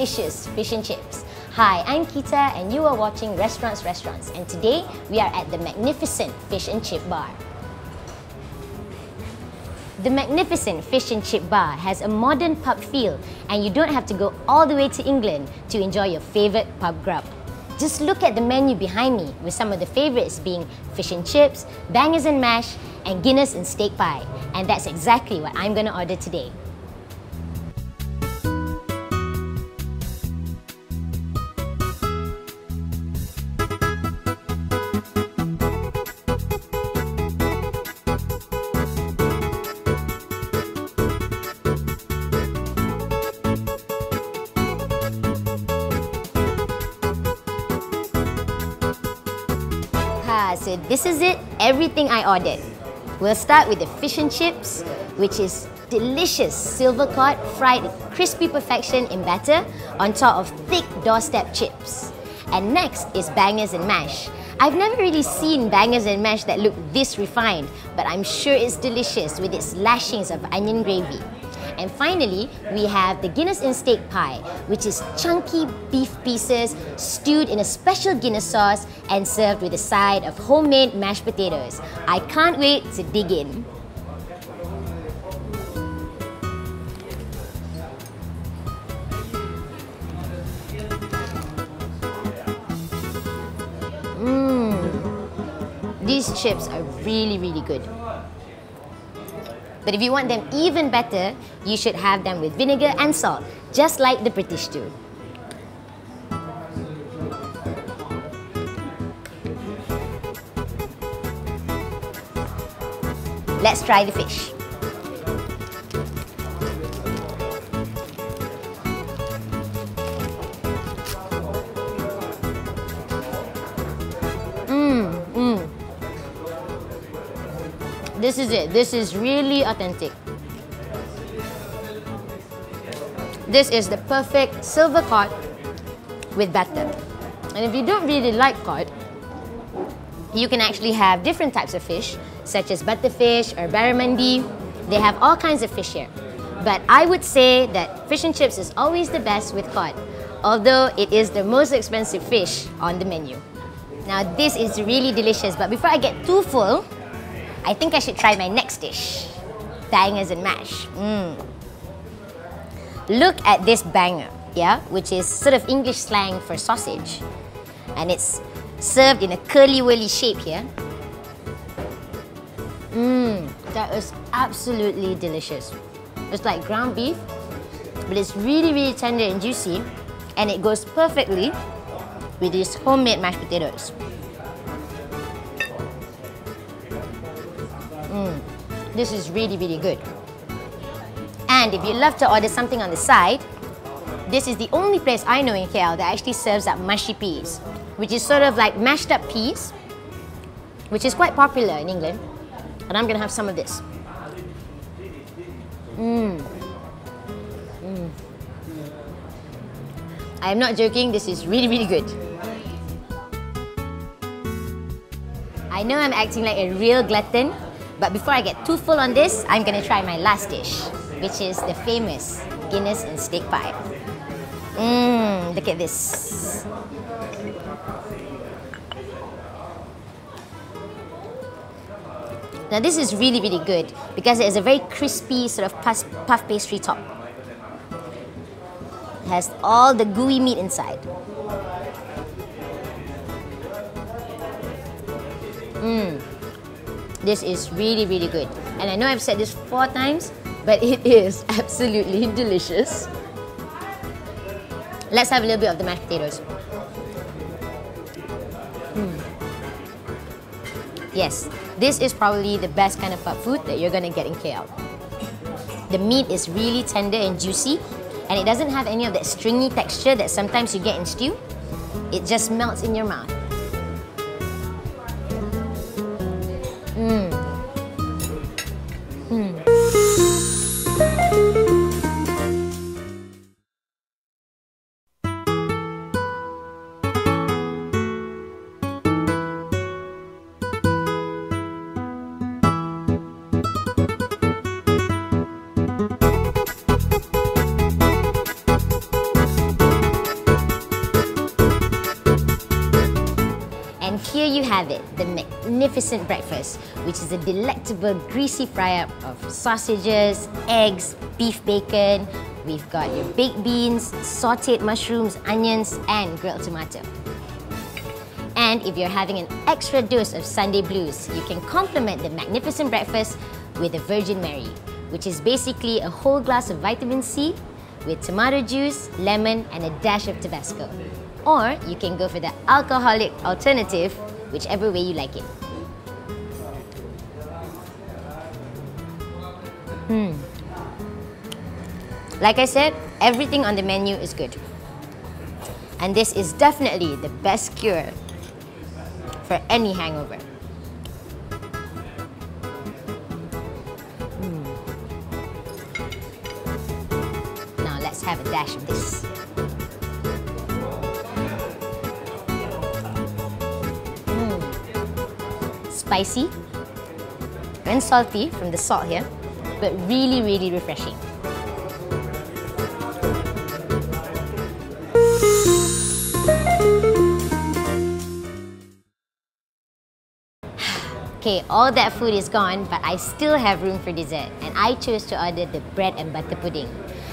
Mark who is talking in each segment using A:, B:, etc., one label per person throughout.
A: delicious fish and chips. Hi, I'm Kita and you are watching Restaurants, and today we are at the magnificent Fish and Chip Bar. The magnificent Fish and Chip Bar has a modern pub feel and you don't have to go all the way to England to enjoy your favourite pub grub. Just look at the menu behind me with some of the favourites being fish and chips, bangers and mash, and Guinness and steak pie. And that's exactly what I'm going to order today. So this is it, everything I ordered. We'll start with the fish and chips, which is delicious silver cod fried crispy perfection in batter on top of thick doorstep chips. And next is bangers and mash. I've never really seen bangers and mash that look this refined, but I'm sure it's delicious with its lashings of onion gravy. And finally, we have the Guinness and steak pie, which is chunky beef pieces stewed in a special Guinness sauce and served with a side of homemade mashed potatoes. I can't wait to dig in. These chips are really good. But if you want them even better, you should have them with vinegar and salt, just like the British do. Let's try the fish. This is it. This is really authentic. This is the perfect silver cod with batter. And if you don't really like cod, you can actually have different types of fish, such as butterfish or barramundi. They have all kinds of fish here. But I would say that fish and chips is always the best with cod, although it is the most expensive fish on the menu. Now this is really delicious, but before I get too full, I think I should try my next dish, bangers and mash. Look at this banger, yeah, which is sort of English slang for sausage. And it's served in a curly-whirly shape here. That is absolutely delicious. It's like ground beef, but it's really tender and juicy, and it goes perfectly with these homemade mashed potatoes. This is really good. And if you love to order something on the side, this is the only place I know in KL that actually serves up mushy peas, which is sort of like mashed up peas, which is quite popular in England. And I'm gonna have some of this. I am not joking, this is really good. I know I'm acting like a real glutton, but before I get too full on this, I'm going to try my last dish, which is the famous Guinness and steak pie. Look at this. Now this is really good because it has a very crispy sort of puff pastry top. It has all the gooey meat inside. This is really good. And I know I've said this 4 times, but it is absolutely delicious. Let's have a little bit of the mashed potatoes. Yes, this is probably the best kind of pub food that you're gonna get in KL. The meat is really tender and juicy, and it doesn't have any of that stringy texture that sometimes you get in stew. It just melts in your mouth. here you have it, the magnificent breakfast, which is a delectable greasy fry-up of sausages, eggs, beef bacon. We've got your baked beans, sautéed mushrooms, onions, and grilled tomato. And if you're having an extra dose of Sunday blues, you can complement the magnificent breakfast with a Virgin Mary, which is basically a whole glass of vitamin C with tomato juice, lemon, and a dash of Tabasco. Or you can go for the alcoholic alternative, whichever way you like it. Like I said, everything on the menu is good. And this is definitely the best cure for any hangover. Now let's have a dash of this. Spicy and salty from the salt here, but really, really refreshing. Okay, all that food is gone, but I still have room for dessert, and I chose to order the bread and butter pudding.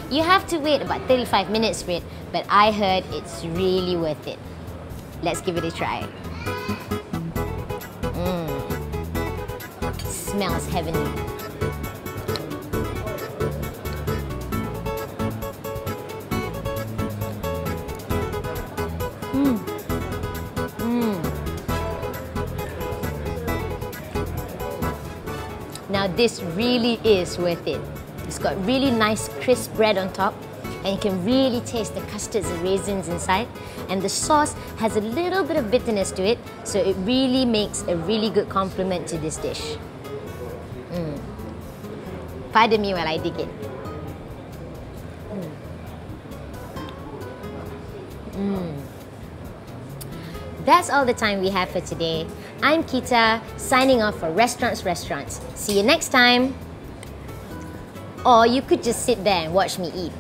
A: You have to wait about 35 minutes for it, but I heard it's really worth it. Let's give it a try. Smells heavenly. Now this really is worth it. It's got really nice crisp bread on top, and you can really taste the custards and raisins inside, and the sauce has a little bit of bitterness to it, so it really makes a really good complement to this dish. Pardon me while I dig in. That's all the time we have for today. I'm Kita, signing off for Restaurants. See you next time. Or you could just sit there and watch me eat.